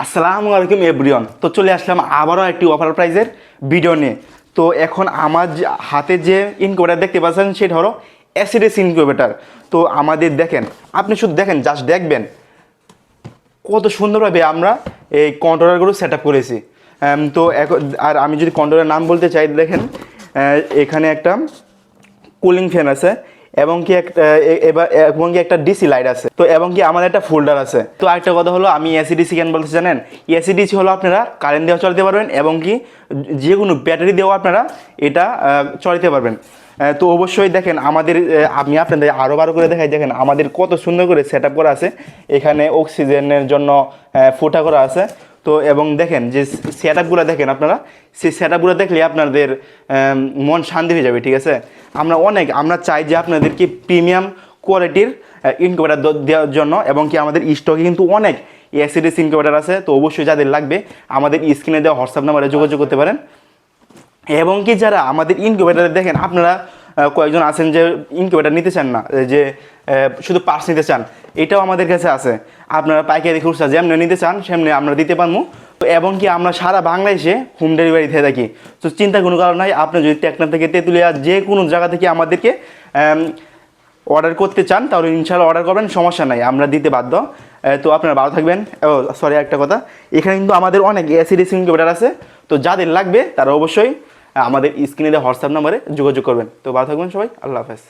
আসসালামু আলাইকুম এভরিওয়ান। তো চলে আসলাম আবারও একটি অফার প্রাইজের ভিডিও নিয়ে। তো এখন আমার হাতে যে ইনকিউবেটার দেখতে পাচ্ছেন সেটা হলো অ্যাসিডেস ইনকিউবেটার। তো আমাদের দেখেন, আপনি শুধু দেখেন, জাস্ট দেখবেন কত সুন্দরভাবে আমরা এই কন্ট্রোলারগুলো সেট আপ করেছি। তো এখন আর আমি যদি কন্ট্রোলার নাম বলতে চাই, দেখেন এখানে একটা কুলিং ফ্যান আছে এবং কি এবং কি একটা ডিসি লাইট আছে, তো এবং কি আমাদের একটা ফোল্ডার আছে। তো আরেকটা কথা হলো, আমি এসিডিসি কেন বলতে জানেন, এসিডিসি হলো আপনারা কারেন্ট দেওয়া চালাতে পারবেন এবং কি যে কোনো ব্যাটারি দেওয়া আপনারা এটা চালাতে পারবেন। তো অবশ্যই দেখেন আমাদের, আমি আপনাদের আরও বারো করে দেখাই, দেখেন আমাদের কত সুন্দর করে সেট আপ করা আছে। এখানে অক্সিজেনের জন্য ফুটা করা আছে। তো এবং দেখেন যে সেট আপগুলো দেখেন আপনারা, সেই সেট আপগুলো দেখলে আপনাদের মন শান্তি হয়ে যাবে, ঠিক আছে। আমরা চাই যে আপনাদেরকে প্রিমিয়াম কোয়ালিটির ইনকিউবেটার দেওয়ার জন্য, এবং কি আমাদের স্টকে কিন্তু অনেক এসিডিস ইনকিউবেটার আছে। তো অবশ্যই যাদের লাগবে আমাদের স্ক্রিনে দেওয়া হোয়াটসঅ্যাপ নাম্বারে যোগাযোগ করতে পারেন। এবং কি যারা আমাদের ইনকিউবেটার দেখেন, আপনারা কয়েকজন আছেন যে ইনকিউবেটার নিতে চান না, যে শুধু পার্টস নিতে চান, এটাও আমাদের কাছে আছে। আপনারা পাইকারি খুচরা যেমনি নিতে চান সেমনি আমরা দিতে পারবো। তো এবং কি আমরা সারা বাংলাদেশে হোম ডেলিভারি দিয়ে থাকি। তো চিন্তা কোনো কারণ নাই, আপনি যদি টেকনাফ থেকে তেঁতুলিয়া যে কোনো জায়গা থেকে আমাদেরকে অর্ডার করতে চান তাহলে ইনশাআল্লাহ অর্ডার করবেন, সমস্যা নাই, আমরা দিতে বাধ্য। তো আপনারা ভালো থাকবেন। ও সরি, একটা কথা, এখানে কিন্তু আমাদের অনেক এসিডিস ইনকিউবেটার আছে। তো যাদের লাগবে তারা অবশ্যই আমাদের স্ক্রিনে দেওয়া হোয়াটসঅ্যাপ নাম্বারে যোগাযোগ করবেন। তো ভালো থাকবেন সবাই, আল্লাহ হাফেজ।